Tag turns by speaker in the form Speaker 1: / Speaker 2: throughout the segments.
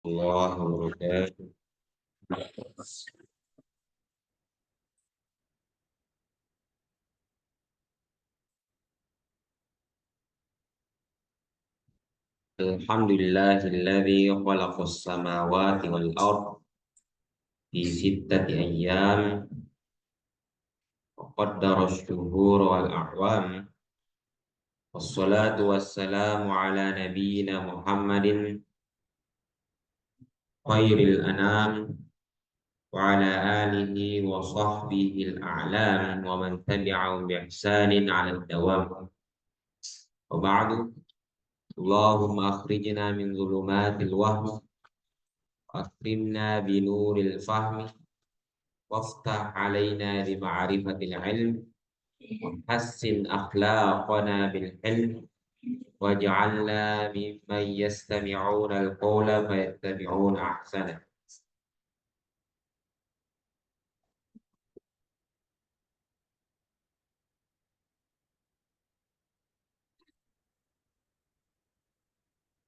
Speaker 1: Allah wabarakatuh. Alhamdulillahilladzi khalaqas samawati wal ard fi sittati ayyam wa qaddara asy-syuhur wal a'wam. Wassalatu wassalamu ala nabiyyina Muhammadin khairil anam wa ala alihi wa sahbihi al-a'lam wa man tabi'ahum bi ihsanin 'ala ad-dawam. Wa ba'du. Allahumma akhrijna min dhulumatil wahm أكرمنا بنور الفهم وافتح علينا بمعرفة العلم وحسن أخلاقنا بالحلم واجعلنا ممن يستمعون القول فيتبعون أحسنه.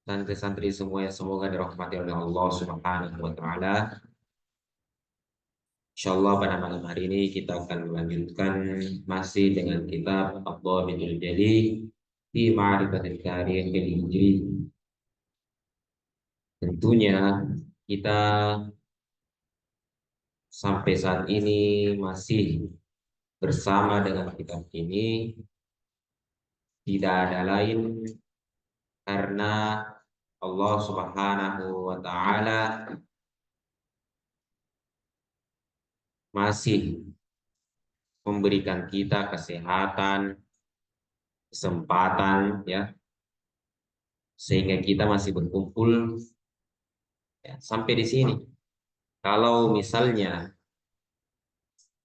Speaker 1: Santri-santri semua yang semoga dirahmati oleh Allah Subhanahu wa Ta'ala. Insyaallah pada malam hari ini kita akan melanjutkan masih dengan kitab Ad-Dhabitul Jali fi Ma'rifatil Tarikh Al-Hijri. Tentunya kita sampai saat ini masih bersama dengan kitab ini, tidak ada lain karena Allah Subhanahu wa Ta'ala masih memberikan kita kesehatan, kesempatan, ya, sehingga kita masih berkumpul, ya, sampai di sini. Kalau misalnya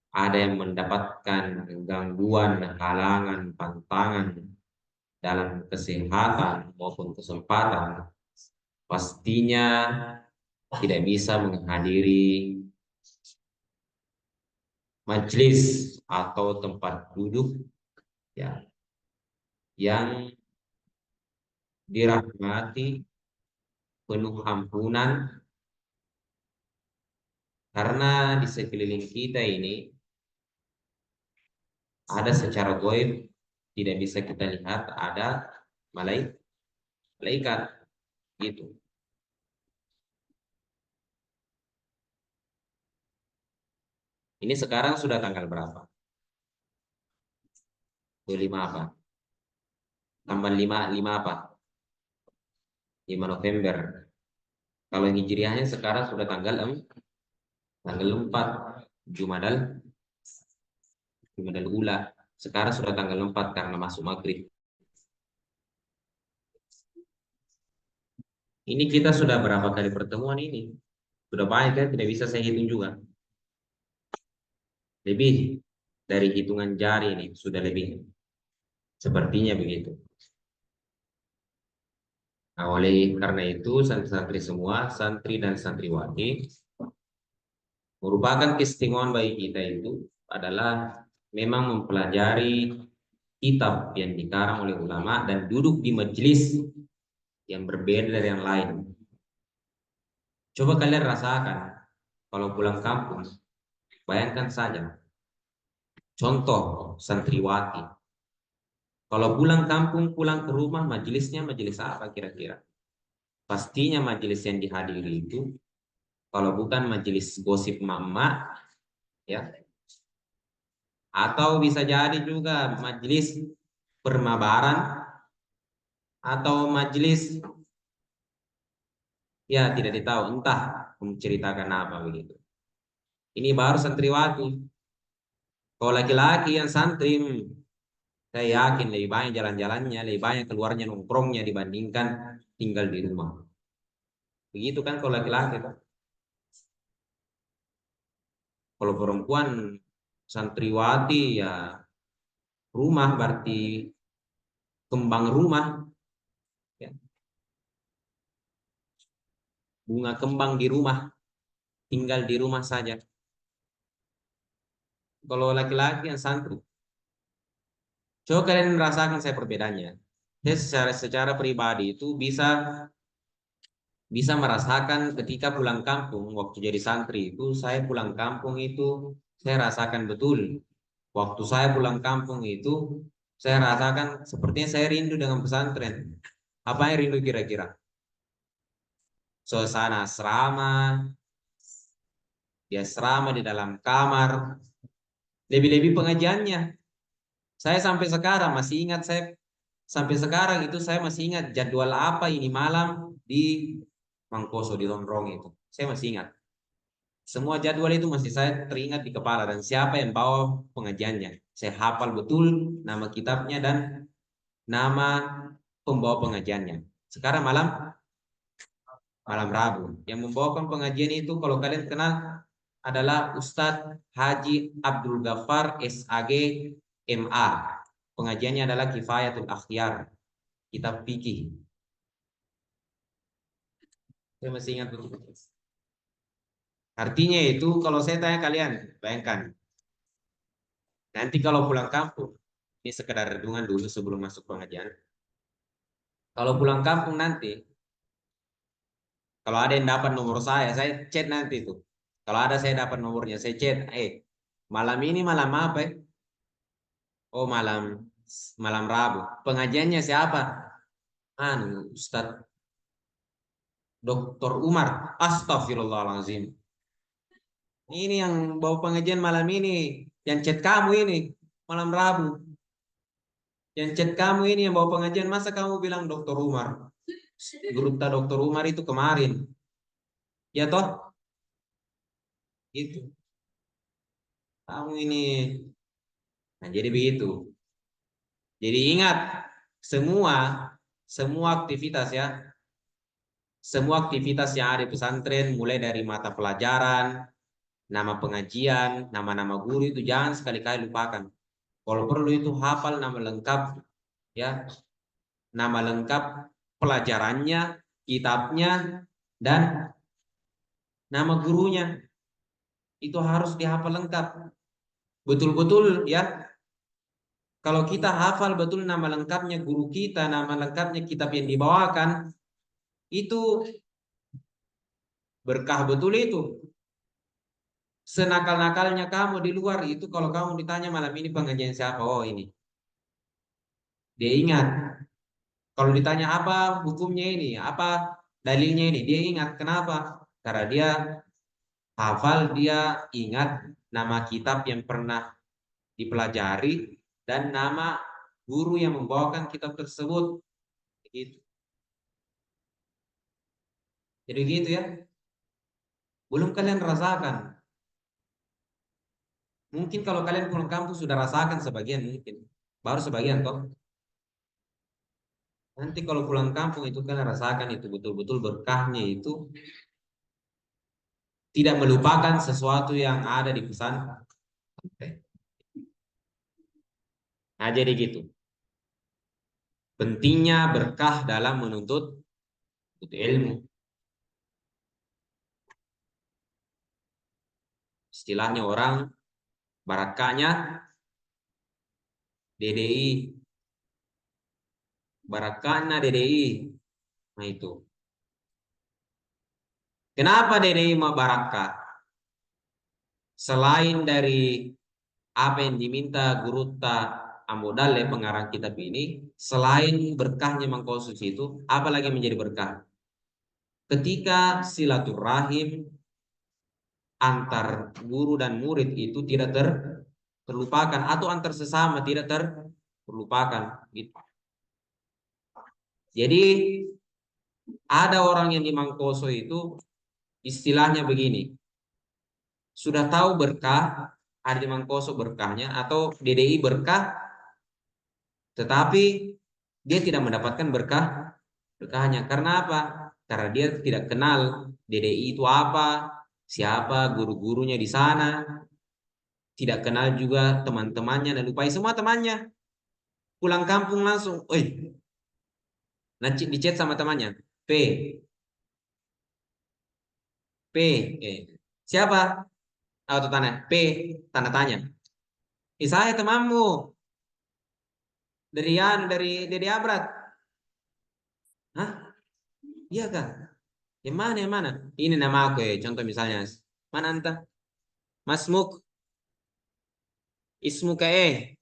Speaker 1: ada yang mendapatkan gangguan, halangan, pantangan dalam kesehatan maupun kesempatan, pastinya tidak bisa menghadiri majelis atau tempat duduk, ya, yang dirahmati, penuh ampunan, karena di sekeliling kita ini ada secara gaib, tidak bisa kita lihat, ada malaikat gitu. Ini sekarang sudah tanggal berapa? 25 apa? Tambah 5 apa? 5 November. Kalau hijriahnya sekarang sudah tanggal 4 Jumadal Ula. Sekarang sudah tanggal 4 karena masuk maghrib. Ini kita sudah berapa kali pertemuan ini? Sudah banyak kan? Tidak bisa saya hitung juga. Lebih dari hitungan jari ini, sudah lebih. Sepertinya begitu. Nah, oleh karena itu, santri-santri semua, santri dan santriwati, merupakan keistimewaan bagi kita itu adalah memang mempelajari kitab yang dikarang oleh ulama dan duduk di majelis yang berbeda dari yang lain. Coba kalian rasakan kalau pulang kampung, bayangkan saja. Contoh santriwati. Kalau pulang kampung, pulang ke rumah, majelisnya majelis apa kira-kira? Pastinya majelis yang dihadiri itu, kalau bukan majelis gosip mama, ya, atau bisa jadi juga majelis permabaran atau majelis, ya, tidak ditahu, entah menceritakan apa begitu. Ini baru santriwati. Kalau laki-laki yang santri, saya yakin lebih banyak jalan-jalannya, lebih banyak keluarnya nongkrongnya dibandingkan tinggal di rumah. Begitu kan kalau laki-laki kan. Kalau perempuan santriwati ya rumah berarti kembang rumah, ya. Bunga kembang di rumah, tinggal di rumah saja. Kalau laki-laki yang santri, coba kalian merasakan saya perbedaannya. Saya secara pribadi itu bisa bisa merasakan ketika pulang kampung. Waktu jadi santri itu, saya pulang kampung itu, saya rasakan betul. Waktu saya pulang kampung itu, saya rasakan sepertinya saya rindu dengan pesantren. Apa yang rindu kira-kira? Suasana asrama, di asrama di dalam kamar, lebih-lebih pengajiannya. Saya sampai sekarang masih ingat, sampai sekarang itu saya masih ingat jadwal apa ini malam di Mangkoso di Lonrong itu. Saya masih ingat. Semua jadwal itu masih saya teringat di kepala dan siapa yang bawa pengajiannya. Saya hafal betul nama kitabnya dan nama pembawa pengajiannya. Sekarang malam Rabu. Yang membawakan pengajian itu kalau kalian kenal adalah Ustadz Haji Abdul Ghaffar SAG MA. Pengajiannya adalah Kifayatul Akhyar, kitab fikih. Saya masih ingat betul. Artinya itu kalau saya tanya kalian, bayangkan nanti kalau pulang kampung, ini sekedar renungan dulu sebelum masuk pengajian. Kalau pulang kampung nanti, kalau ada yang dapat nomor saya chat nanti tuh. Kalau ada saya dapat nomornya, saya chat, malam ini malam apa ya? Oh malam malam Rabu. Pengajiannya siapa? Ustadz Dr. Umar. Astagfirullahaladzim. Ini yang bawa pengajian malam ini, yang chat kamu ini malam Rabu. Yang chat kamu ini yang bawa pengajian, masa kamu bilang Dr. Umar? Grup Dr. Umar itu kemarin. Ya toh? Itu. Kamu ini. Nah, jadi begitu. Jadi ingat semua semua aktivitas ya, semua aktivitas yang ada di pesantren mulai dari mata pelajaran, nama pengajian, nama-nama guru itu jangan sekali-kali lupakan. Kalau perlu itu hafal nama lengkap ya, nama lengkap pelajarannya, kitabnya dan nama gurunya. Itu harus dihafal lengkap. Betul-betul ya. Kalau kita hafal betul nama lengkapnya guru kita, nama lengkapnya kitab yang dibawakan, itu berkah betul itu. Senakal-nakalnya kamu di luar itu kalau kamu ditanya malam ini pengajian siapa? Oh ini. Dia ingat. Kalau ditanya apa hukumnya ini, apa dalilnya ini, dia ingat. Kenapa? Karena dia hafal, dia ingat nama kitab yang pernah dipelajari dan nama guru yang membawakan kitab tersebut. Gitu. Jadi gitu ya. Belum kalian rasakan. Mungkin kalau kalian pulang kampus sudah rasakan sebagian mungkin. Baru sebagian toh. Nanti kalau pulang kampung itu kalian rasakan itu betul-betul berkahnya itu tidak melupakan sesuatu yang ada di pesan. Nah jadi gitu. Pentingnya berkah dalam menuntut ilmu. Istilahnya orang barakahnya DDI. Barakahnya DDI. Nah itu. Kenapa DDI mau barakah? Selain dari apa yang diminta guru ta Amodale pengarang kitab ini, selain berkahnya mengkhusus itu, apa lagi yang menjadi berkah? Ketika silaturahim antar guru dan murid itu tidak terlupakan atau antar sesama tidak terlupakan gitu. Jadi ada orang yang di Mangkoso itu istilahnya begini. Sudah tahu berkah, ada di Mangkoso berkahnya atau DDI berkah, tetapi dia tidak mendapatkan berkahnya. Karena apa? Karena dia tidak kenal DDI itu apa, siapa guru-gurunya di sana, tidak kenal juga teman-temannya dan lupai semua temannya. Pulang kampung langsung, di chat sama temannya, P, P, siapa? Atau tanya, P, tanda tanya. Saya temanmu dari Dede Abrat. Hah? Iya kan? Yang mana, yang mana? Ini nama aku ya, contoh misalnya. Mana anta? Masmuk, ismuka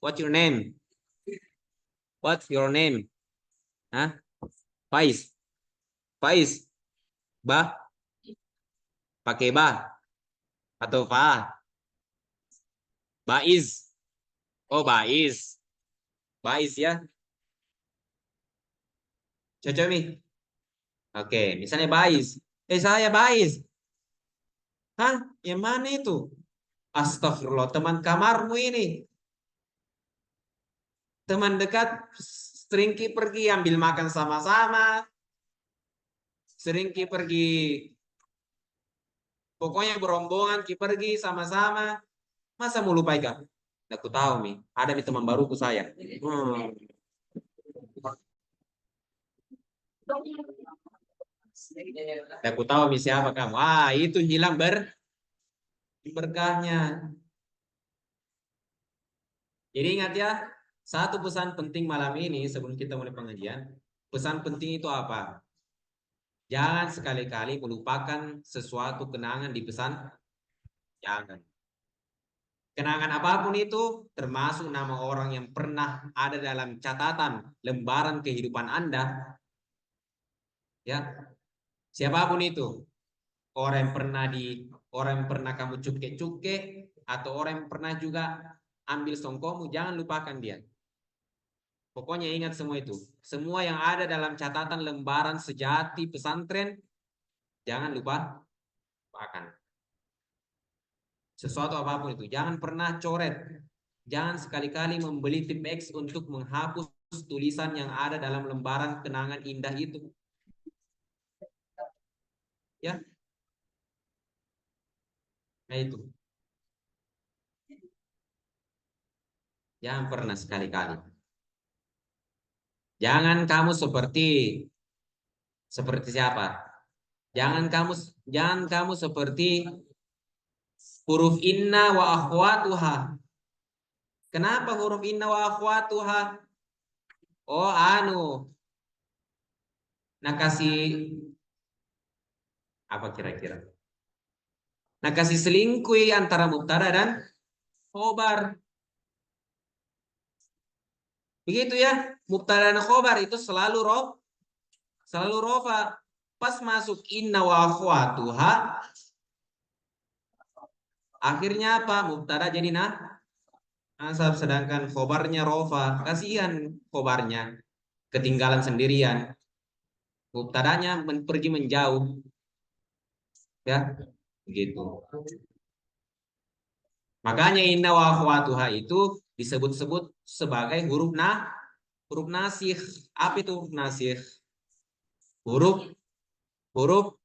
Speaker 1: what's your name? What's your name? Hah? Faiz, Faiz, Ba, pakai Ba, atau Fa, Baiz. Oh, Baiz. Baiz ya. Cocok nih. Oke, misalnya Baiz. Saya Baiz. Hah? Yang mana itu? Astagfirullah, teman kamarmu ini. Teman dekat, sering pergi ambil makan sama-sama. Sering pergi, pokoknya berombongan pergi sama-sama. Masa mau lupa ikan? Aku tahu nih, ada di teman baruku saya. Aku tahu nih siapa kamu. Itu hilang berkahnya. Jadi ingat ya, satu pesan penting malam ini sebelum kita mulai pengajian. Pesan penting itu apa? Jangan sekali-kali melupakan sesuatu kenangan di pesan. Jangan. Kenangan apapun itu, termasuk nama orang yang pernah ada dalam catatan lembaran kehidupan Anda, ya, siapapun itu, orang yang pernah orang yang pernah kamu cuke-cuke, atau orang yang pernah juga ambil songkomu, jangan lupakan dia. Pokoknya ingat semua itu. Semua yang ada dalam catatan lembaran sejati pesantren, jangan lupakan. Sesuatu apapun itu, jangan pernah coret. Jangan sekali-kali membeli tip X untuk menghapus tulisan yang ada dalam lembaran kenangan indah itu. Ya, nah itu. Jangan pernah sekali-kali. Jangan kamu seperti siapa? Jangan kamu jangan kamu seperti huruf inna wa akhwatuha. Kenapa huruf inna wa akhwatuha? Oh, nah kasih apa kira-kira? Nah kasih selingkuh antara mubtada dan khobar. Begitu ya, mubtada dan khobar itu selalu rofa. Pas masuk inna wa akhwatuha, akhirnya apa? Mubtada jadi nasab, sedangkan khobarnya rofa. Kasihan khobarnya ketinggalan sendirian. Mubtadanya pergi menjauh, ya, begitu. Makanya inna wa akhwatuha itu disebut-sebut sebagai huruf nasih. Apa itu huruf nasih? Huruf huruf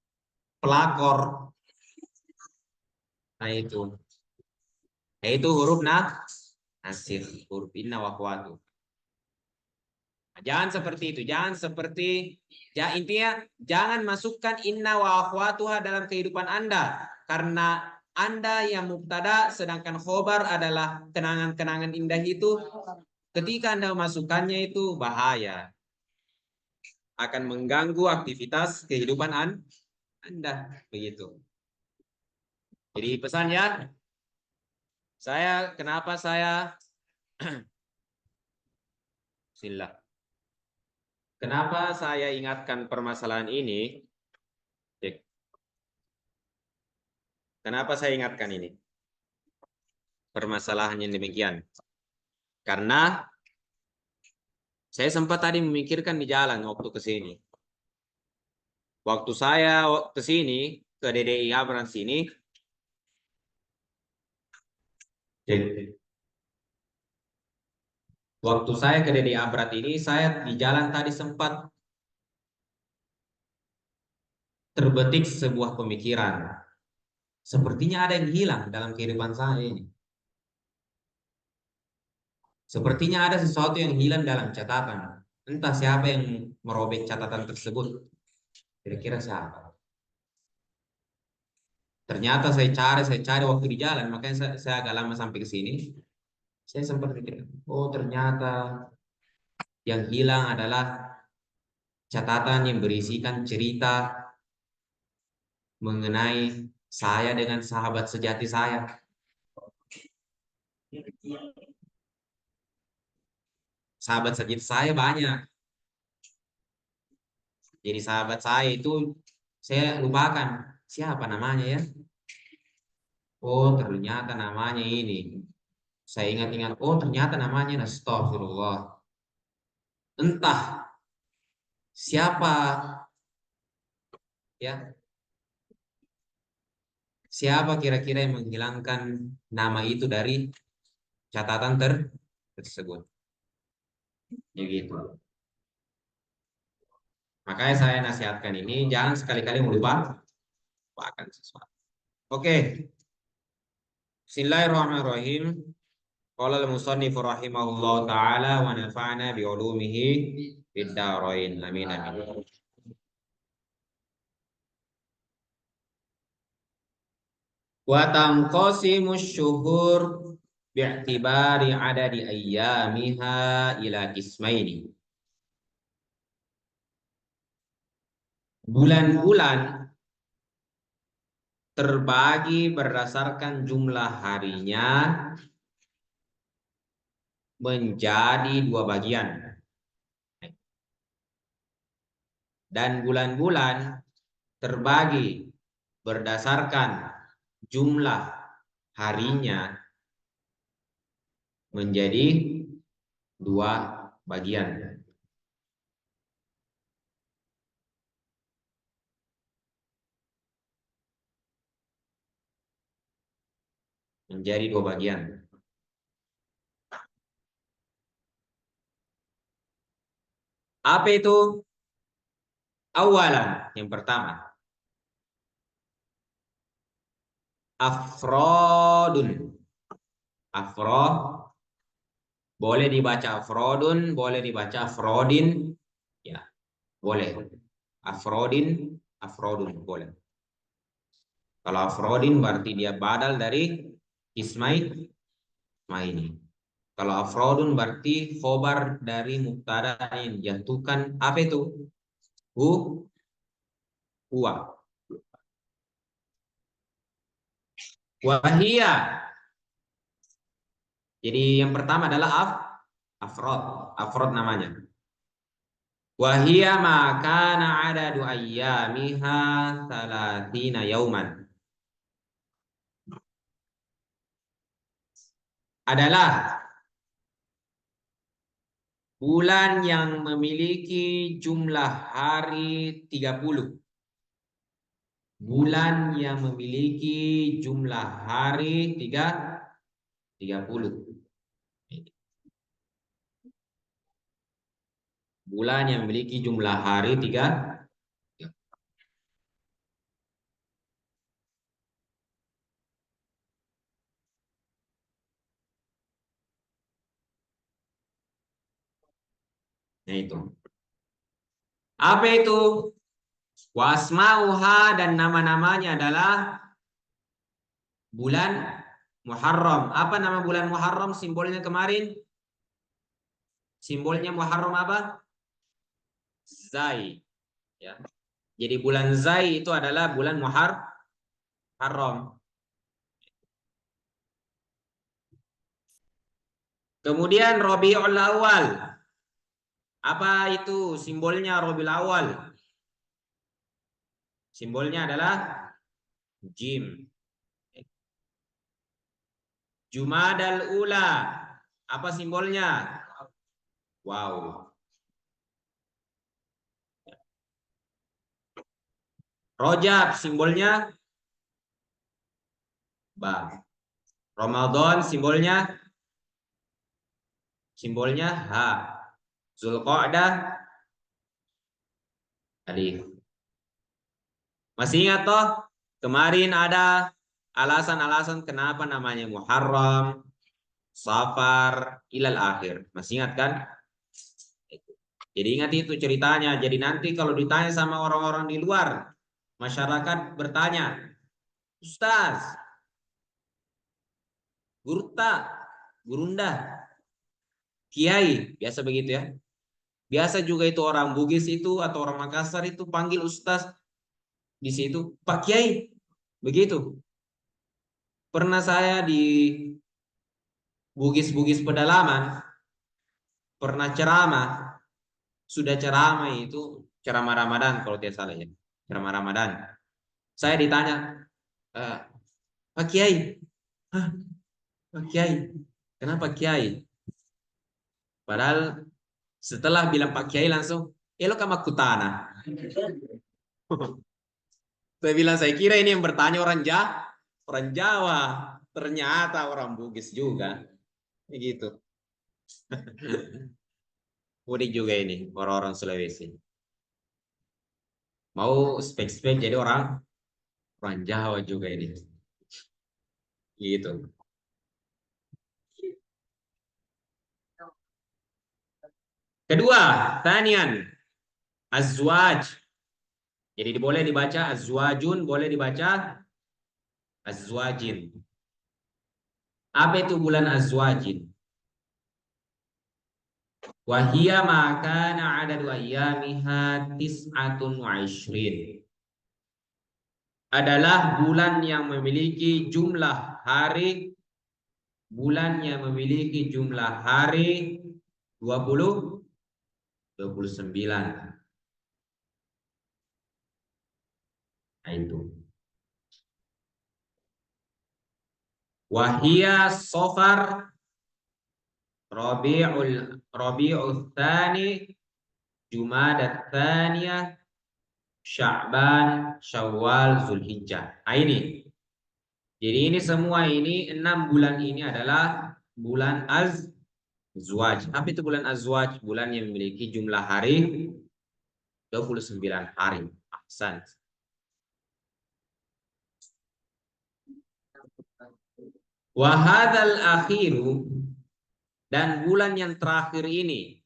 Speaker 1: pelakor. Nah itu huruf nasih, huruf inna wa akhwatuha. Jangan seperti itu, jangan seperti ya, intinya jangan masukkan inna wa akhwatuha dalam kehidupan Anda, karena Anda yang mubtada sedangkan khobar adalah kenangan-kenangan indah itu. Ketika Anda memasukkannya itu bahaya, akan mengganggu aktivitas kehidupan Anda, begitu. Jadi pesan ya, kenapa saya Bismillah. Kenapa saya ingatkan permasalahan ini? Kenapa saya ingatkan ini? Permasalahannya demikian. Karena saya sempat tadi memikirkan di jalan waktu ke sini. Waktu saya ke sini, ke DDI Abrans sini, waktu saya ke DDI Abrat ini, saya di jalan tadi sempat terbetik sebuah pemikiran. Sepertinya ada yang hilang dalam kehidupan saya ini. Sepertinya ada sesuatu yang hilang dalam catatan. Entah siapa yang merobek catatan tersebut. Kira-kira siapa? Ternyata saya cari waktu di jalan, makanya saya agak lama sampai ke sini. Saya sempat pikir, oh ternyata yang hilang adalah catatan yang berisikan cerita mengenai saya dengan sahabat sejati saya. Sahabat sejati saya banyak. Jadi sahabat saya itu saya lupakan siapa namanya ya. Oh, ternyata namanya ini. Saya ingat-ingat, oh ternyata namanya Astagfirullah. Entah siapa ya, siapa kira-kira yang menghilangkan nama itu dari catatan tersebut. Ya gitu. Makanya saya nasihatkan ini jangan sekali-kali melupakan sesuatu. Oke. Bismillahirrahmanirrahim. Qala al-musannif rahimahullah taala wa nafa'na bi ulumihi fid dharain. Amin amin. Wa tanqasimu syuhur bi'tibari adadi ayyamiha ila qismaini. Bulan-bulan terbagi berdasarkan jumlah harinya menjadi dua bagian. Dan bulan-bulan terbagi berdasarkan jumlah harinya menjadi dua bagian. Menjadi dua bagian. Apa itu? Awalan, yang pertama. Afrodun. Afrod. Boleh dibaca afrodun, boleh dibaca afrodin. Ya, boleh. Afrodin, afrodun, boleh. Kalau afrodin berarti dia badal dari ismai ini. Kalau afrodun berarti khobar dari mubtada yang dijatuhkan apa itu? Huwa. Wahia. Jadi yang pertama adalah afrod. Afrod namanya. Wahia makana adadu ayyamiha salatina yauman. Adalah bulan yang memiliki jumlah hari 30. Bulan yang memiliki jumlah hari 30. Bulan yang memiliki jumlah hari 3. Nah itu. Apa itu? Wasmauha dan nama-namanya adalah bulan Muharram. Apa nama bulan Muharram simbolnya kemarin? Simbolnya Muharram apa? Zai. Ya. Jadi bulan Zai itu adalah bulan Muharram. Kemudian Rabiul Awal. Apa itu simbolnya Rabiul Awal? Simbolnya adalah jim. Jumadal Ula. Apa simbolnya? Wow. Rojab simbolnya ba. Ramadan simbolnya ha. Zulqa'dah alif. Masih ingat toh? Kemarin ada alasan-alasan kenapa namanya Muharram, Safar, ilal akhir. Masih ingat kan? Jadi ingat itu ceritanya. Jadi nanti kalau ditanya sama orang-orang di luar, masyarakat bertanya, Ustaz, Gurta, Gurunda, Kiai, biasa begitu ya. Biasa juga itu orang Bugis itu atau orang Makassar itu panggil Ustaz. di situ, Pak Kiai, begitu. Pernah saya di Bugis-Bugis pedalaman, pernah ceramah, sudah ceramah itu ceramah Ramadan kalau tidak salah ya, ceramah Ramadan. Saya ditanya, "Eh, Pak Kiai, hah, Pak Kiai, kenapa Kiai?" Padahal setelah bilang Pak Kiai langsung, elok sama kutana. Saya bilang, saya kira ini yang bertanya orang Jawa. Ternyata orang Bugis juga. Begitu. Unik juga ini, orang-orang Sulawesi. Mau spek-spek jadi orang Jawa juga ini. Gitu. Kedua, tanian. Azwaj. Jadi boleh dibaca azwajun, boleh dibaca azwajin. Apa itu bulan azwajin? Wahia makana adadu ayyamiha tis'atun wa ishrin. Adalah bulan yang memiliki jumlah hari, bulan yang memiliki jumlah hari 29. Nah itu. Wahia Sofar, Rabi'ul Tsani, Jumadat Tsaniyah, Sya'ban, Syawal, Zulhijjah. Nah ini. Jadi ini semua ini 6 bulan ini adalah bulan Azwaj. Apa itu bulan Azwaj? Bulan yang memiliki jumlah hari 29 hari. Ahsan. Wahadal akhiru, dan bulan yang terakhir ini.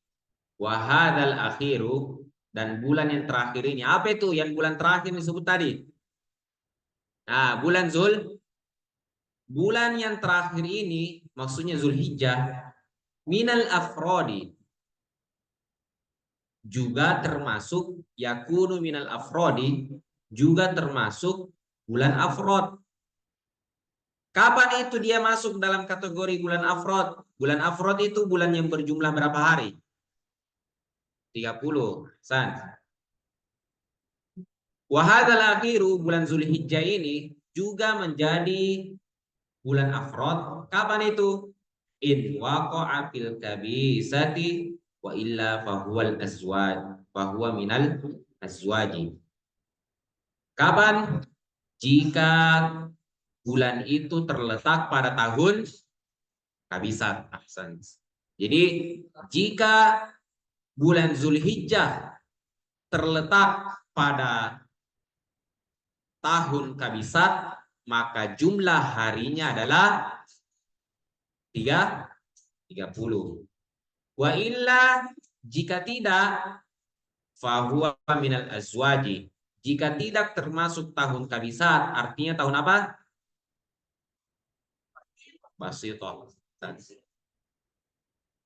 Speaker 1: Wahadal akhiru, dan bulan yang terakhir ini. Apa itu yang bulan terakhir disebut tadi? Nah, bulan yang terakhir ini maksudnya Zulhijjah, minal afrodi, juga termasuk yakunu minal afrodi, juga termasuk bulan afrod. Kapan itu dia masuk dalam kategori bulan afrod? Bulan afrod itu bulan yang berjumlah berapa hari? 30. San. Wahadal akhiru, bulan Zulhijjah ini juga menjadi bulan afrod. Kapan itu? In waqa'a fil kabisati wa illa fahuwal azwaj, fahuwa minal azwaji. Kapan? Jika bulan itu terletak pada tahun kabisat. Ahsan. Jadi jika bulan Zulhijjah terletak pada tahun kabisat, maka jumlah harinya adalah 30. Wa illa, jika tidak, fahuwa minal azwaji. Jika tidak termasuk tahun kabisat, artinya tahun apa? Basitoh.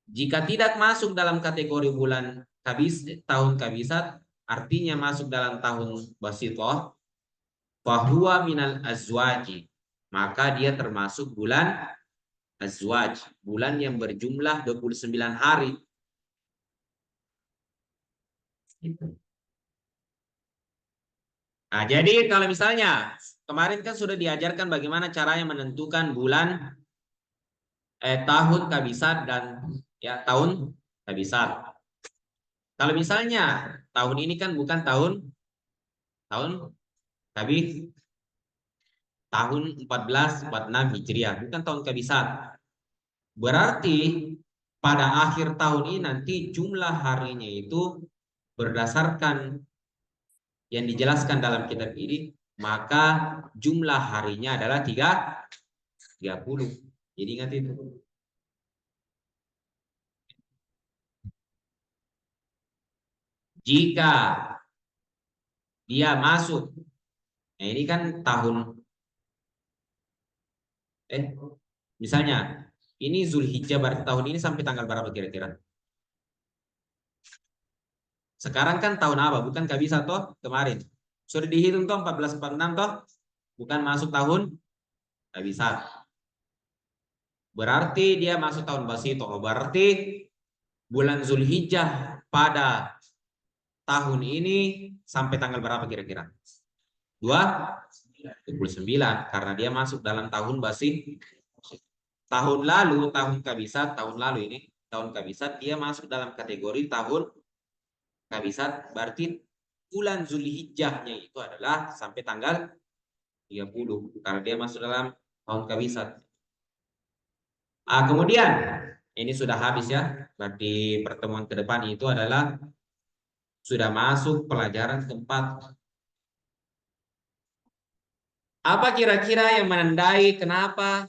Speaker 1: Jika tidak masuk dalam kategori bulan tahun kabisat, artinya masuk dalam tahun basitoh, fahuwa minal azwaji. Maka dia termasuk bulan azwaj, bulan yang berjumlah 29 hari. Nah, jadi kalau misalnya kemarin kan sudah diajarkan bagaimana caranya menentukan bulan tahun kabisat dan ya tahun kabisat. Kalau misalnya tahun ini kan bukan tahun kabis, tahun 1446 Hijriah, bukan tahun kabisat. Berarti pada akhir tahun ini nanti jumlah harinya itu berdasarkan yang dijelaskan dalam kitab ini, maka jumlah harinya adalah 30. Jadi ingat itu. Jika dia masuk, nah ini kan tahun, misalnya ini Zulhijjah berarti tahun ini sampai tanggal berapa kira-kira? Sekarang kan tahun apa? Bukan kabisa toh kemarin. Sudah dihitung toh 1446 toh? Bukan masuk tahun kabisat. Berarti dia masuk tahun Basito. Berarti bulan Zulhijjah pada tahun ini sampai tanggal berapa kira-kira? 29 karena dia masuk dalam tahun Basi. Tahun lalu, tahun kabisat, tahun lalu ini, tahun kabisat dia masuk dalam kategori tahun kabisat, berarti bulan Zulhijjahnya itu adalah sampai tanggal 30 karena dia masuk dalam tahun kabisat. Kemudian ini sudah habis ya. Berarti pertemuan ke depan itu adalah sudah masuk pelajaran keempat. Apa kira-kira yang menandai kenapa?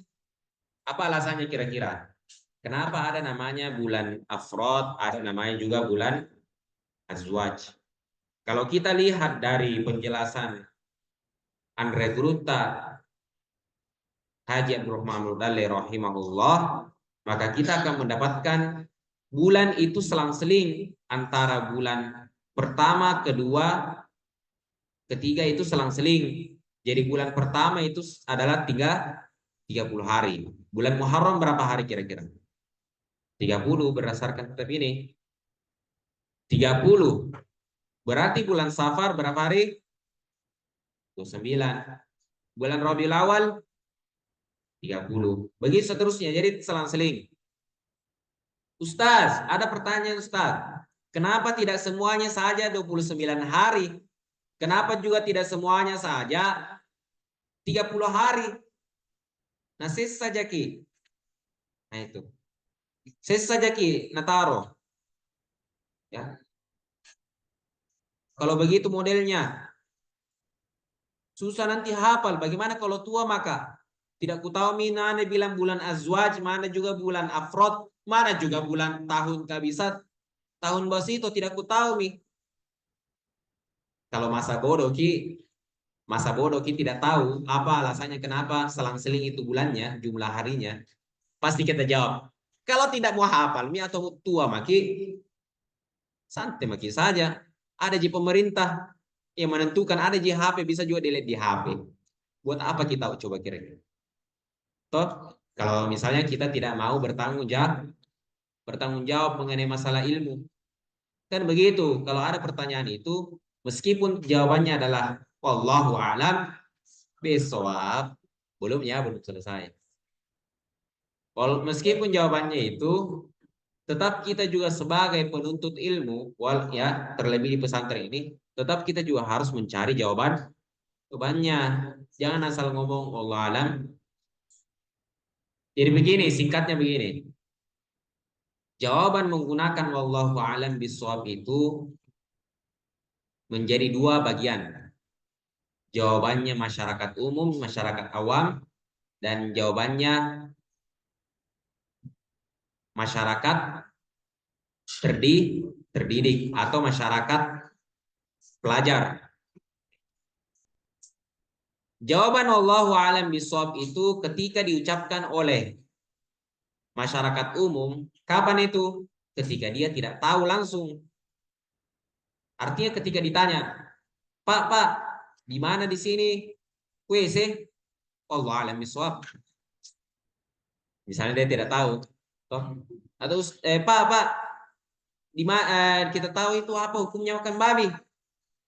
Speaker 1: Apa alasannya kira-kira? Kenapa ada namanya bulan Afrod, ada namanya juga bulan Azwaj. Kalau kita lihat dari penjelasan Andre Gruta Haji Abdurrahman Mudalli rahimahullah, maka kita akan mendapatkan bulan itu selang-seling antara bulan pertama, kedua, ketiga itu selang-seling. Jadi bulan pertama itu adalah 30 hari. Bulan Muharram berapa hari kira-kira? 30 berdasarkan kitab ini. 30. Berarti bulan Safar berapa hari? 29. Bulan Rabiul Awal 30. Begitu seterusnya. Jadi selang-seling. Ustaz, ada pertanyaan Ustaz. Kenapa tidak semuanya saja 29 hari? Kenapa juga tidak semuanya saja 30 hari? Nah, sisa saja Ki. Nah itu. Sisa saja Ki, Nataro. Ya. Kalau begitu modelnya, susah nanti hafal. Bagaimana kalau tua maka? Tidak ku tahu mana bilang bulan Azwaj, mana juga bulan Afrod, mana juga bulan tahun kabisat, tahun Basito, tidak ku tahu mi. Kalau masa bodoh Ki tidak tahu apa alasannya kenapa selang-seling itu bulannya, jumlah harinya. Pasti kita jawab. Kalau tidak mau hafal mi atau tua maki, santai maki saja. Ada di pemerintah yang menentukan, ada di HP, bisa juga delete di HP. Buat apa kita coba kira-kira? Toh, kalau misalnya kita tidak mau bertanggung jawab mengenai masalah ilmu. Kan begitu. Kalau ada pertanyaan itu, meskipun jawabannya adalah wallahu alam bisawab, belum selesai. Meskipun jawabannya itu, tetap kita juga sebagai penuntut ilmu, terlebih di pesantren ini, tetap kita juga harus mencari jawabannya. Jangan asal ngomong wallahu alam. Jadi begini, singkatnya begini. Jawaban menggunakan wallahu alam bisawab itu menjadi dua bagian. Jawabannya masyarakat umum, masyarakat awam, dan jawabannya masyarakat terdidik atau masyarakat pelajar. Jawaban wallahu alam bisawab itu ketika diucapkan oleh masyarakat umum, kapan itu? Ketika dia tidak tahu langsung. Artinya ketika ditanya, Pak, di mana di sini WC? Wallahu alam bisawab. Misalnya dia tidak tahu, toh? Atau Pak, di mana kita tahu itu apa hukumnya makan babi?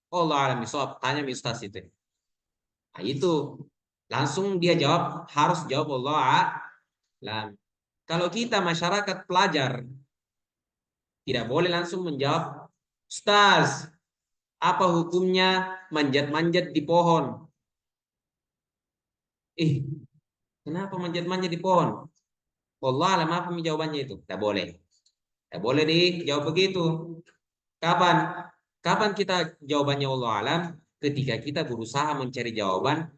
Speaker 1: Allah alam bisawab, tanya Ustaz itu. Nah, itu langsung dia jawab, harus jawab Allah alam. Kalau kita masyarakat pelajar tidak boleh langsung menjawab, Ustaz, apa hukumnya manjat-manjat di pohon? Kenapa manjat-manjat di pohon? Allah alam apa jawabannya itu? Tidak boleh. Tidak boleh dijawab begitu. Kapan kita jawabannya Allah alam? Ketika kita berusaha mencari jawaban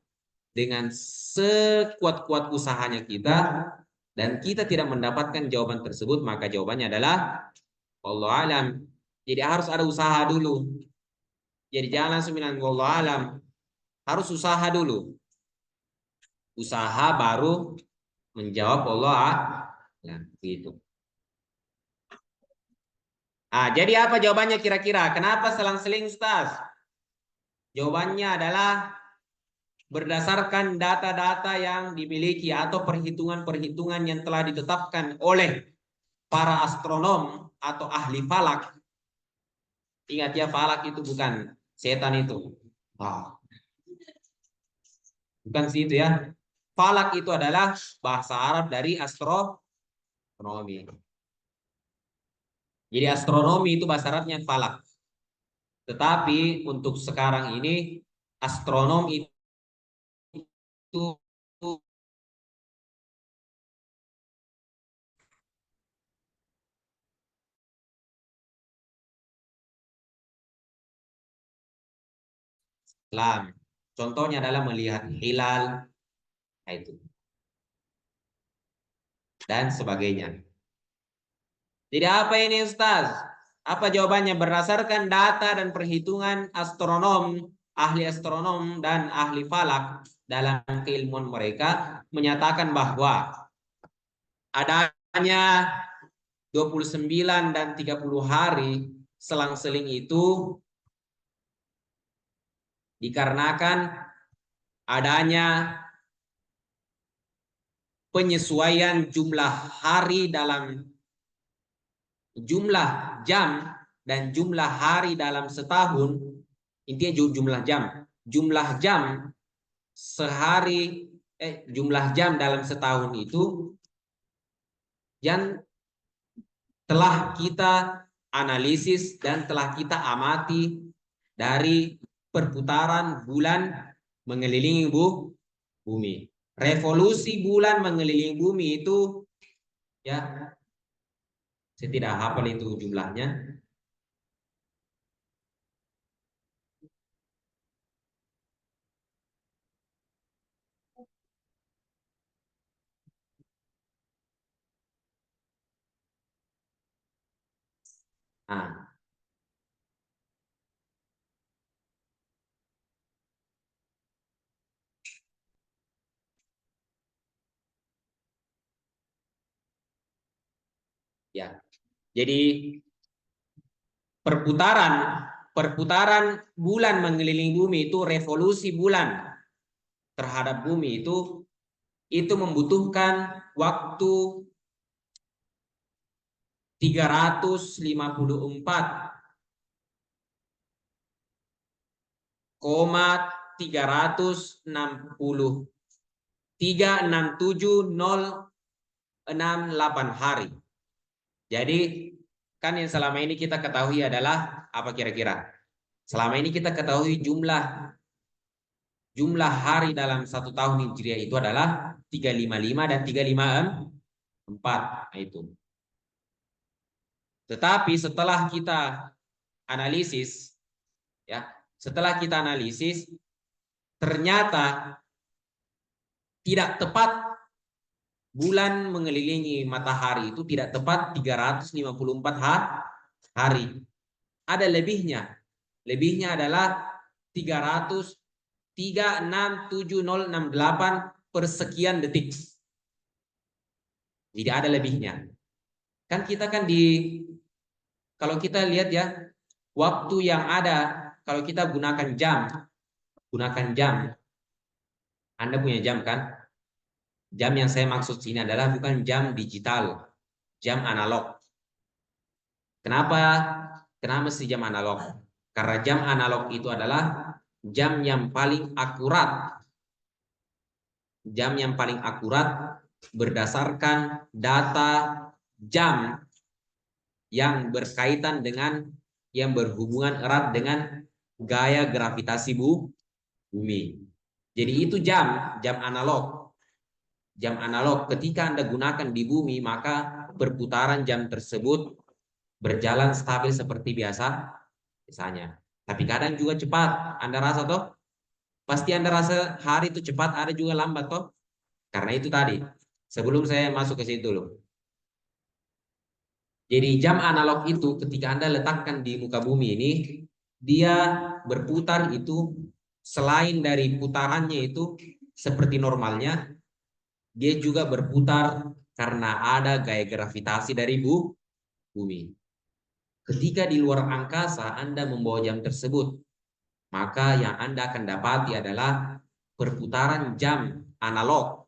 Speaker 1: dengan sekuat-kuat usahanya kita dan kita tidak mendapatkan jawaban tersebut, maka jawabannya adalah Allah alam. Jadi harus ada usaha dulu. Jadi jangan langsung bilang Allah alam. Harus usaha dulu. Usaha baru menjawab Allah alam. Gitu. Jadi apa jawabannya kira-kira? Kenapa selang-seling Ustaz? Jawabannya adalah berdasarkan data-data yang dimiliki atau perhitungan-perhitungan yang telah ditetapkan oleh para astronom atau ahli falak. Ingat ya, falak itu bukan setan itu. Bukan situ ya. Falak itu adalah bahasa Arab dari astronomi. Jadi astronomi itu bahasa Arabnya falak. Tetapi untuk sekarang ini astronom itu Islam. Contohnya adalah melihat hilal, itu dan sebagainya. Jadi apa ini Ustaz? Apa jawabannya? Berdasarkan data dan perhitungan astronom, ahli astronom dan ahli falak dalam keilmuan mereka menyatakan bahwa adanya 29 dan 30 hari selang-seling itu dikarenakan adanya penyesuaian jumlah hari dalam jumlah jam dan jumlah hari dalam setahun. Intinya jumlah jam sehari jumlah jam dalam setahun itu yang telah kita analisis dan telah kita amati dari perputaran bulan mengelilingi bumi. Revolusi bulan mengelilingi bumi itu ya, saya tidak hafal itu jumlahnya. Nah, ya. Jadi perputaran bulan mengelilingi bumi itu, revolusi bulan terhadap bumi itu membutuhkan waktu 364,367,068 hari. Jadi kan yang selama ini kita ketahui adalah apa kira-kira? Selama ini kita ketahui jumlah hari dalam satu tahun Hijriah itu adalah 355 dan 354. Nah, itu. Tetapi setelah kita analisis, ya, ternyata tidak tepat bulan mengelilingi matahari itu tidak tepat 354 hari. Ada lebihnya. Lebihnya adalah 303,67068 per sekian detik. Jadi ada lebihnya. Kan kita kan kalau kita lihat ya, waktu yang ada kalau kita gunakan jam. Anda punya jam kan? Jam yang saya maksud sini adalah bukan jam digital, jam analog. Kenapa? Kenapa mesti jam analog? Karena jam analog itu adalah jam yang paling akurat. Jam yang paling akurat berdasarkan data jam yang berkaitan dengan, yang berhubungan erat dengan gaya gravitasi bumi. Jadi itu jam analog. Jam analog ketika Anda gunakan di bumi, maka perputaran jam tersebut berjalan stabil seperti biasa misalnya. Tapi kadang juga cepat. Anda rasa toh? Pasti Anda rasa hari itu cepat, ada juga lambat toh? Karena itu tadi. Sebelum saya masuk ke situ loh. Jadi jam analog itu ketika Anda letakkan di muka bumi ini, dia berputar itu selain dari putarannya itu seperti normalnya, dia juga berputar karena ada gaya gravitasi dari bumi. Ketika di luar angkasa Anda membawa jam tersebut, maka yang Anda akan dapati adalah perputaran jam analog.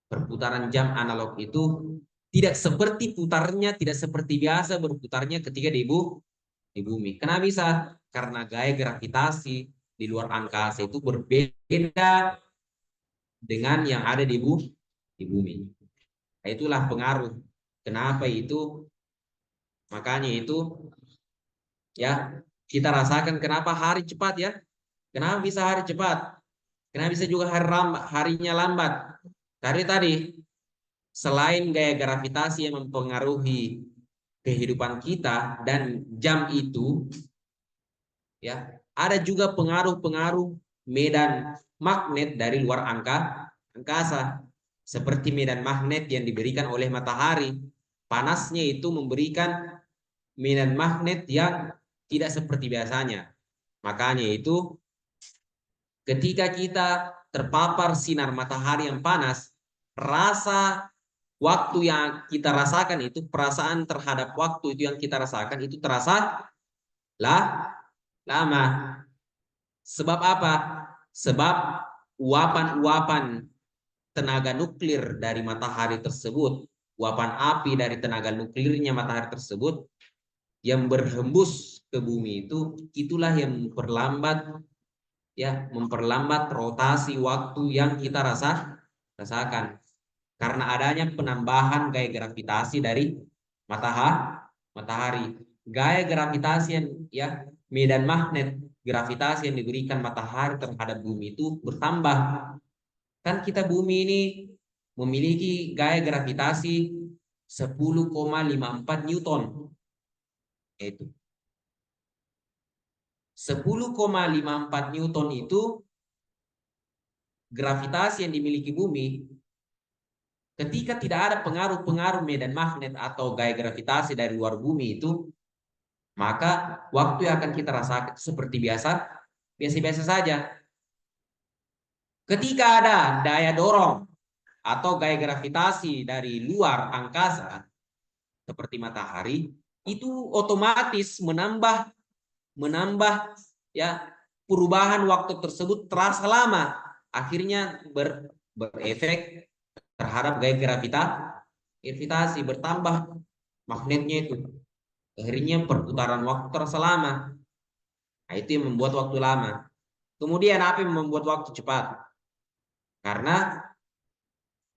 Speaker 1: Perputaran jam analog itu tidak seperti putarnya, tidak seperti biasa berputarnya ketika di bumi. Kenapa bisa? Karena gaya gravitasi di luar angkasa itu berbeda dengan yang ada di bumi. Nah, itulah pengaruh. Kenapa itu? Makanya itu ya kita rasakan kenapa hari cepat ya. Kenapa bisa hari cepat? Kenapa bisa juga harinya lambat? Tadi selain gaya gravitasi yang mempengaruhi kehidupan kita dan jam itu, ya ada juga pengaruh-pengaruh medan magnet dari luar angkasa, seperti medan magnet yang diberikan oleh matahari. Panasnya itu memberikan medan magnet yang tidak seperti biasanya. Makanya itu ketika kita terpapar sinar matahari yang panas, rasa waktu yang kita rasakan itu, perasaan terhadap waktu itu yang kita rasakan itu terasa lah lama. Sebab apa? Sebab uapan-uapan tenaga nuklir dari matahari tersebut, uapan api dari tenaga nuklirnya matahari tersebut yang berhembus ke bumi itu, itulah yang memperlambat rotasi waktu yang kita rasakan karena adanya penambahan gaya gravitasi dari matahari. Gaya gravitasi yang medan magnet gravitasi yang diberikan matahari terhadap bumi itu bertambah. Kan kita bumi ini memiliki gaya gravitasi 10,54 Newton. Itu 10,54 Newton itu gravitasi yang dimiliki bumi. Ketika tidak ada pengaruh-pengaruh medan magnet atau gaya gravitasi dari luar bumi itu, maka waktu yang akan kita rasakan seperti biasa-biasa saja. Ketika ada daya dorong atau gaya gravitasi dari luar angkasa, seperti matahari, itu otomatis menambah ya perubahan waktu tersebut terasa lama. Akhirnya berefek terhadap gaya gravitasi bertambah magnetnya itu. Akhirnya perputaran waktu terasa lama. Nah, itu yang membuat waktu lama. Kemudian apa yang membuat waktu cepat? Karena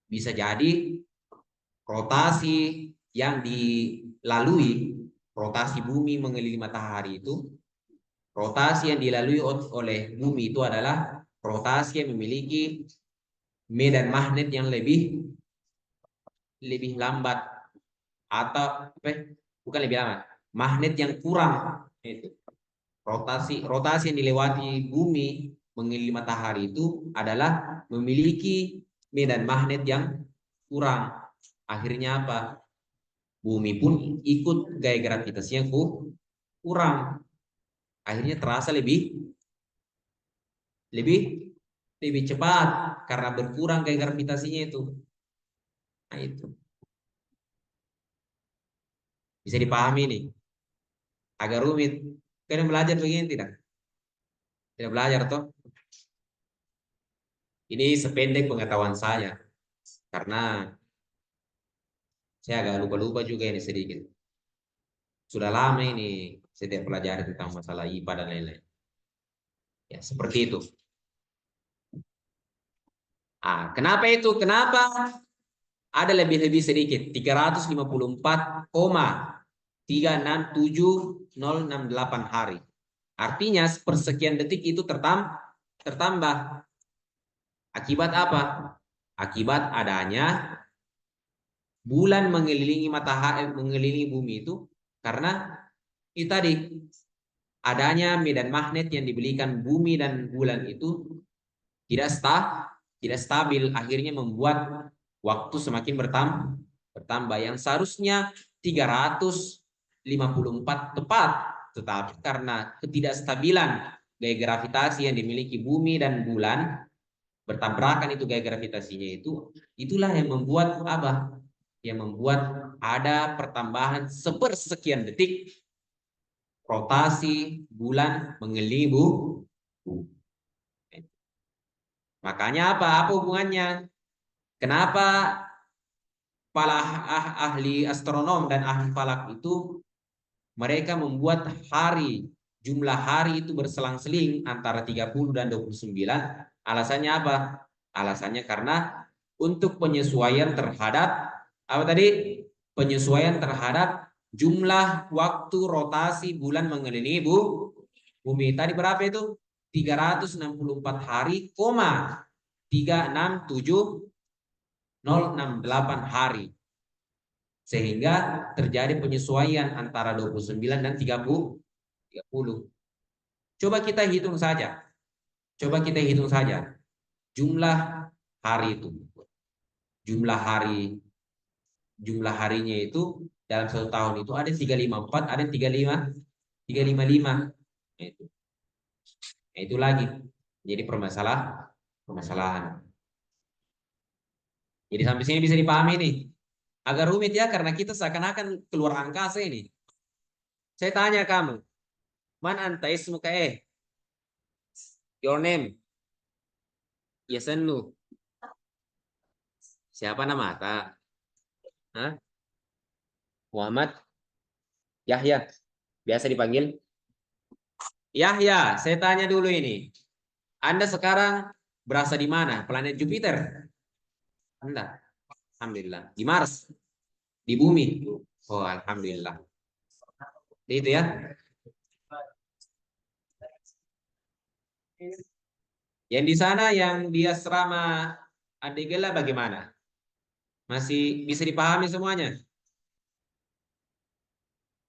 Speaker 1: bisa jadi rotasi yang dilalui, rotasi bumi mengelilingi matahari itu, rotasi yang dilalui oleh bumi itu adalah rotasi yang memiliki medan magnet yang lebih lambat atau bukan lebih lambat, magnet yang kurang itu. Rotasi yang dilewati bumi mengelilingi matahari itu adalah memiliki medan magnet yang kurang. Akhirnya apa? Bumi pun ikut gaya gravitasinya kurang. Akhirnya terasa lebih cepat karena berkurang gaya gravitasinya itu. Nah, itu bisa dipahami nih. Agak rumit. Kalian belajar begini tidak? Tidak belajar toh? Ini sependek pengetahuan saya karena saya agak lupa-lupa juga ini sedikit. Sudah lama ini saya tidak pelajari tentang masalah IPA dan lain-lain. Ya, seperti itu. Kenapa itu? Kenapa ada lebih sedikit? 354,367068 hari. Artinya persekian detik itu tertambah. Akibat apa? Akibat adanya bulan mengelilingi matahari, mengelilingi bumi itu karena itu tadi adanya medan magnet yang diberikan bumi dan bulan itu tidak stabil, akhirnya membuat waktu semakin bertambah yang seharusnya 354 tepat, tetapi karena ketidakstabilan gaya gravitasi yang dimiliki bumi dan bulan bertabrakan itu gaya gravitasinya itu, itulah yang membuat apa? Yang membuat ada pertambahan sepersekian detik rotasi bulan mengelilingi bumi. Makanya apa hubungannya? Kenapa para ahli astronom dan ahli falak itu mereka membuat jumlah hari itu berselang-seling antara 30 dan 29? Alasannya apa? Alasannya karena untuk penyesuaian terhadap apa tadi? Penyesuaian terhadap jumlah waktu rotasi bulan mengelilingi bumi. Tadi berapa itu? 364 hari, 367.068 hari. Sehingga terjadi penyesuaian antara 29 dan 30. Coba kita hitung saja. Jumlah hari itu. Jumlah harinya itu dalam satu tahun itu ada 354, ada 355. Itu. Itu lagi. Jadi permasalahan. Jadi sampai sini bisa dipahami nih. Agak rumit ya karena kita seakan-akan keluar angkasa ini. Saya tanya kamu, man anta ismuka your name? Yasenu. Siapa nama ata? Hah? Muhammad Yahya. Biasa dipanggil Yahya. Saya tanya dulu ini. Anda sekarang berasa di mana? Planet Jupiter? Anda. Alhamdulillah. Di Mars? Di bumi? Oh, alhamdulillah. Itu ya. Yang di sana yang di asrama Adegela bagaimana? Masih bisa dipahami semuanya?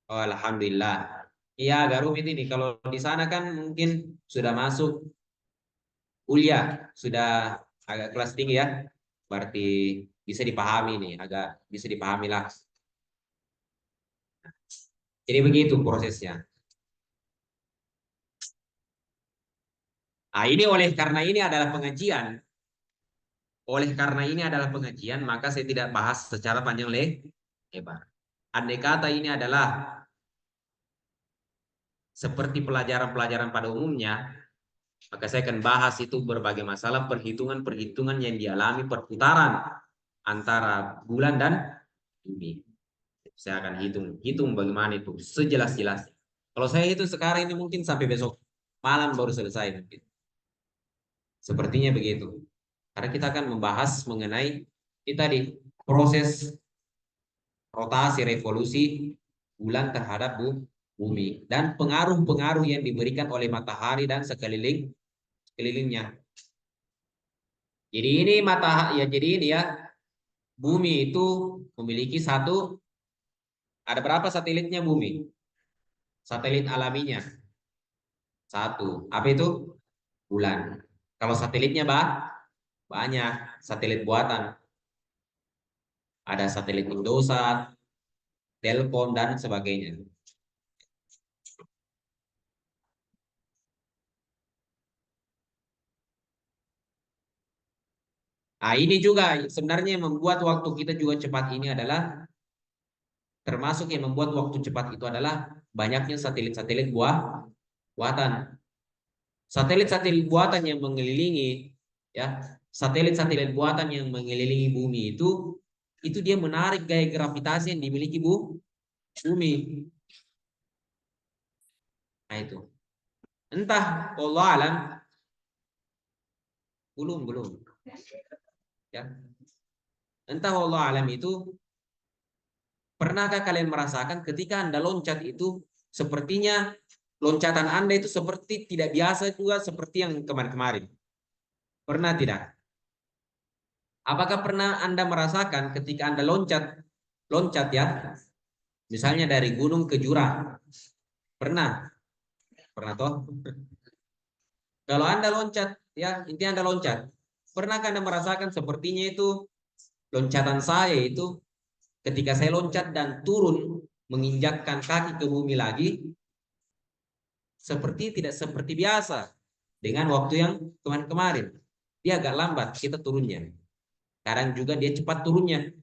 Speaker 1: Oh, alhamdulillah. Iya, agak rumit ini. Kalau di sana kan mungkin sudah masuk kuliah, sudah agak kelas tinggi ya. Berarti bisa dipahami nih, agak bisa dipahami lah. Jadi begitu prosesnya. Nah, ini karena ini adalah pengajian. Oleh karena ini adalah pengajian, maka saya tidak bahas secara panjang lebar. Andai kata ini adalah seperti pelajaran-pelajaran pada umumnya, maka saya akan bahas itu berbagai masalah perhitungan-perhitungan yang dialami perputaran antara bulan dan bumi. Saya akan hitung bagaimana itu sejelas-jelasnya. Kalau saya hitung sekarang ini mungkin sampai besok malam baru selesai mungkin. Sepertinya begitu. Karena kita akan membahas mengenai ini tadi proses rotasi revolusi bulan terhadap bumi dan pengaruh-pengaruh yang diberikan oleh matahari dan sekelilingnya. Jadi ini jadi ini ya, bumi itu memiliki ada berapa satelitnya bumi? Satelit alaminya satu. Apa itu? Bulan. Kalau satelitnya banyak, satelit buatan. Ada satelit Indosat, Telkom dan sebagainya. Nah, ini juga sebenarnya yang membuat waktu kita juga cepat ini adalah termasuk yang membuat waktu cepat itu adalah banyaknya satelit-satelit buatan. Satelit-satelit buatan yang mengelilingi ya, satelit-satelit buatan yang mengelilingi bumi itu dia menarik gaya gravitasi yang dimiliki bumi. Nah itu. Entah Allah alam belum. Ya. Entah Allah alam itu pernahkah kalian merasakan ketika Anda loncat itu sepertinya loncatan Anda itu seperti tidak biasa juga seperti yang kemarin-kemarin. Pernah tidak? Apakah pernah Anda merasakan ketika Anda loncat ya, misalnya dari gunung ke jurang? Pernah toh? Kalau Anda loncat ya, intinya Anda loncat. Pernahkah Anda merasakan sepertinya itu loncatan saya itu ketika saya loncat dan turun menginjakkan kaki ke bumi lagi seperti tidak seperti biasa dengan waktu yang kemarin-kemarin. Dia agak lambat kita turunnya. Kadang juga dia cepat turunnya.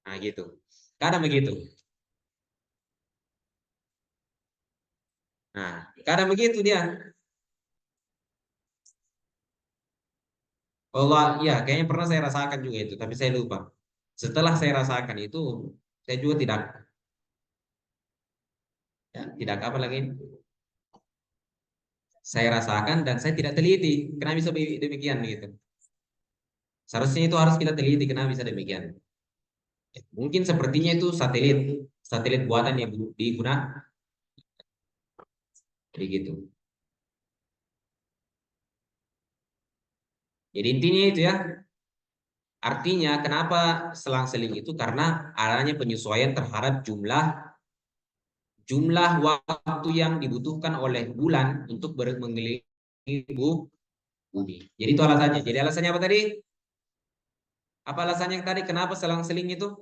Speaker 1: Nah gitu. Kadang begitu. Nah, kadang begitu dia. Allah, ya kayaknya pernah saya rasakan juga itu, tapi saya lupa. Setelah saya rasakan itu, saya juga tidak, ya, tidak apa lagi. Saya rasakan dan saya tidak teliti. Kenapa bisa demikian gitu? Seharusnya itu harus kita teliti kenapa bisa demikian. Mungkin sepertinya itu satelit, satelit buatan yang digunakan. Jadi gitu. Jadi intinya itu ya. Artinya kenapa selang-seling itu karena adanya penyesuaian terhadap jumlah jumlah waktu yang dibutuhkan oleh bulan untuk mengelilingi bumi. Jadi itu alasannya. Jadi alasannya apa tadi? Apa alasannya yang tadi? Kenapa selang-seling itu?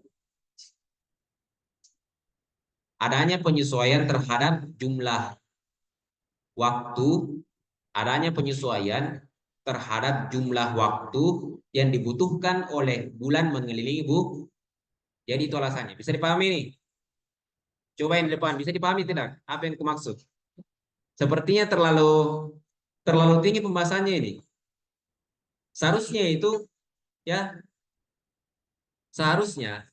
Speaker 1: Adanya penyesuaian terhadap jumlah waktu, adanya penyesuaian terhadap jumlah waktu yang dibutuhkan oleh bulan mengelilingi bumi. Jadi itu alasannya. Bisa dipahami nih? Coba yang di depan, bisa dipahami tidak? Apa yang kumaksud? Sepertinya terlalu terlalu tinggi pembahasannya ini. Seharusnya itu ya, seharusnya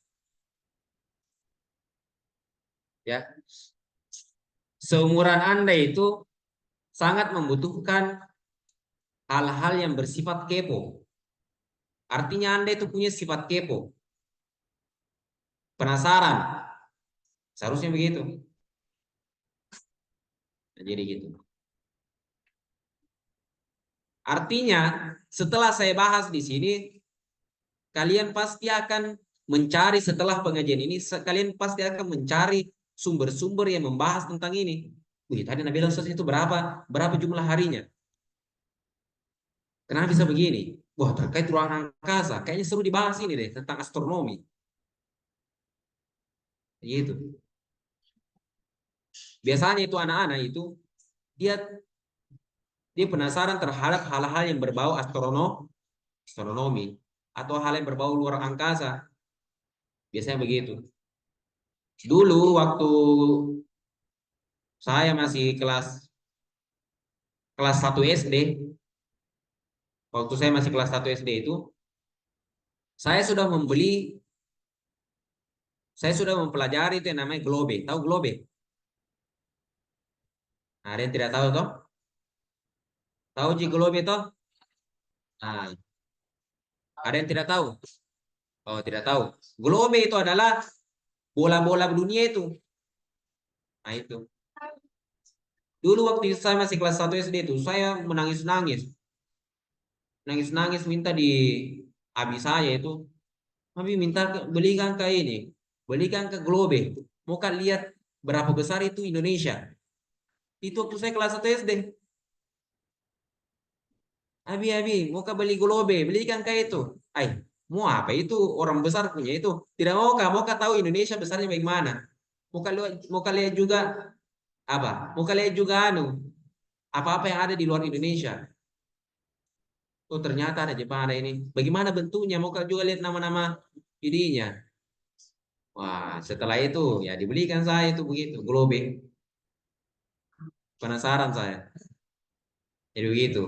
Speaker 1: ya, seumuran Anda itu sangat membutuhkan hal-hal yang bersifat kepo. Artinya Anda itu punya sifat kepo, penasaran. Seharusnya begitu. Nah, jadi gitu. Artinya setelah saya bahas di sini, kalian pasti akan mencari setelah pengajian ini, kalian pasti akan mencari sumber-sumber yang membahas tentang ini. Wih, tadi Nabi Ustaz itu berapa jumlah harinya? Kenapa bisa begini? Wah, terkait ruang angkasa, kayaknya seru dibahas ini deh tentang astronomi. Gitu. Biasanya itu anak-anak itu dia dia penasaran terhadap hal-hal yang berbau astronomi atau hal yang berbau luar angkasa. Biasanya begitu. Dulu waktu saya masih kelas kelas 1 SD, waktu saya masih kelas 1 SD itu, saya sudah membeli, saya sudah mempelajari itu yang namanya globe. Tahu globe? Nah, ada yang tidak tahu toh? Tahu Ji globe toh? Nah, ada yang tidak tahu? Oh, tidak tahu. Globe itu adalah bola-bola dunia itu. Nah, itu. Dulu waktu saya masih kelas 1 SD itu, saya menangis-nangis. Nangis-nangis minta di abi saya itu, abi minta belikan ke ini. Belikan ke globe. Mau kan lihat berapa besar itu Indonesia. Itu waktu saya kelas 1 SD. Abi, mau kah beli globe, belikan kayak itu. Ay, mau apa itu? Orang besar punya itu. Tidak mau kah? Mau kah tahu Indonesia besarnya bagaimana? Mau kah lihat juga apa? Mau kah lihat juga anu apa-apa yang ada di luar Indonesia? Oh ternyata ada Jepang ada ini. Bagaimana bentuknya? Mau kah juga lihat nama-nama ininya? Wah, setelah itu ya dibelikan saya itu begitu globe. Penasaran saya. Jadi begitu.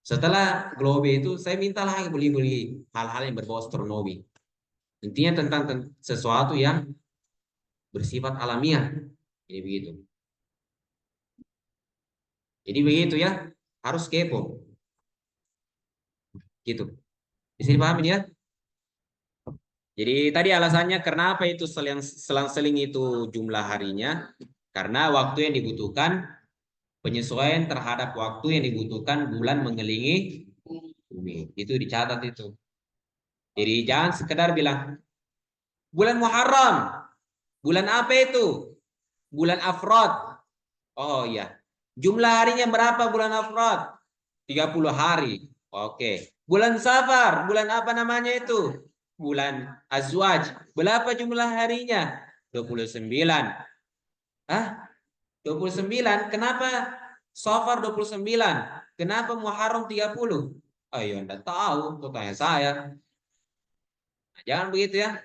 Speaker 1: Setelah globe itu saya minta lagi beli-beli hal-hal yang berbau astronomi. Intinya tentang sesuatu yang bersifat alamiah. Jadi begitu. Jadi begitu ya. Harus kepo. Gitu. Bisa dipahami ya? Jadi tadi alasannya kenapa itu selang-seling itu jumlah harinya. Karena waktu yang dibutuhkan, penyesuaian terhadap waktu yang dibutuhkan bulan mengelilingi bumi. Itu dicatat itu. Jadi jangan sekedar bilang, bulan Muharram. Bulan apa itu? Bulan Afrod. Oh iya. Jumlah harinya berapa bulan Afrod? 30 hari. Oke. Bulan Safar, bulan apa namanya itu? Bulan Azwaj. Berapa jumlah harinya? 29. Hah? 29? Kenapa Safar 29? Kenapa Muharram 30? Ayo, Anda tahu, itu tanya saya. Nah, jangan begitu ya.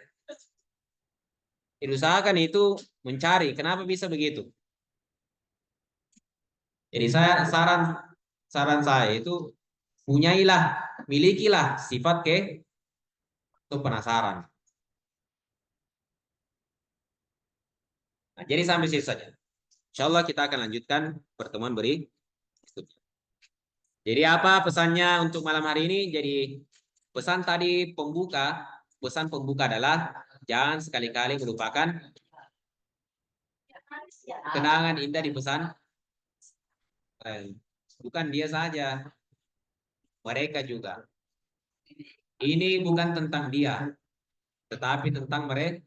Speaker 1: Diusahakan itu mencari kenapa bisa begitu. Jadi saran saya itu milikilah sifat itu penasaran. Nah, jadi sampai situ saja. Insya Allah kita akan lanjutkan pertemuan berikutnya. Jadi apa pesannya untuk malam hari ini? Jadi pesan pembuka adalah jangan sekali-kali melupakan kenangan indah di pesan. Bukan dia saja, mereka juga. Ini bukan tentang dia, tetapi tentang mereka.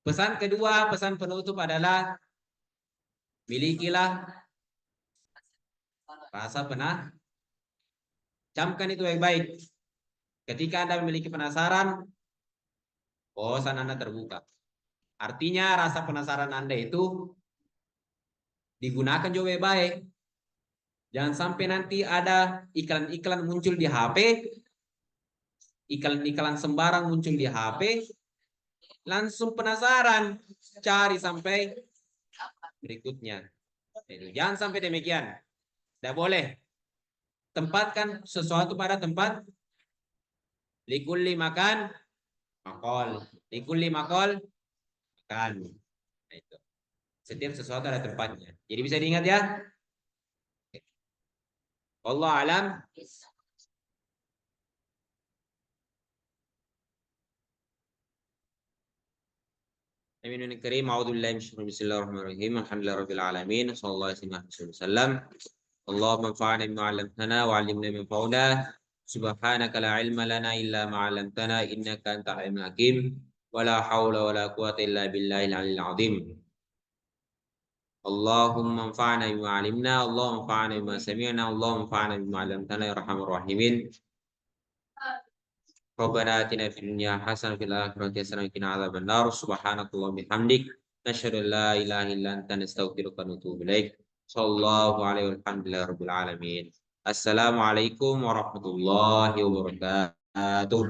Speaker 1: Pesan kedua, pesan penutup adalah milikilah rasa camkan itu baik-baik. Ketika Anda memiliki penasaran, bosan Anda terbuka. Artinya rasa penasaran Anda itu digunakan juga baik. Jangan sampai nanti ada iklan-iklan muncul di HP, iklan-iklan sembarang muncul di HP, langsung penasaran, cari sampai berikutnya. Jangan sampai demikian. Tidak boleh. Tempatkan sesuatu pada tempat. Likulli makan, makol. Likulli makol, makan. Nah, itu. Setiap sesuatu ada tempatnya. Jadi bisa diingat ya. Allah alam. Amin karim. A'udzubillahi minasyaitonir rajim. Bismillahirrahmanirrahim. Alhamdulillahirabbil alamin. Sallallahu alaihi wasallam. Allahumma anfa'na bima 'allamtana wa 'allimna ma yanfa'una. Subhanaka la ilma lana illa ma 'allamtana innaka antal alimul hakim. Wala haula wala quwata illa billahil aliyil azim. Allahumma anfa'na bima 'allimna, Allahumma anfa'na bima sami'na, Allahumma anfa'na bima 'allamtana ya arhamar rahimin. Rabbana atina fid dunya hasanah fil akhirati hasanah wa qina adzabannar. Subhanakallahumma bihamdik nasyhadu an la ilaha illa anta nastaghfiruka wa natubu ilaik. Sallallahu alaihi walhamdulillahi rabbil alamin. Assalamualaikum warahmatullahi wabarakatuh.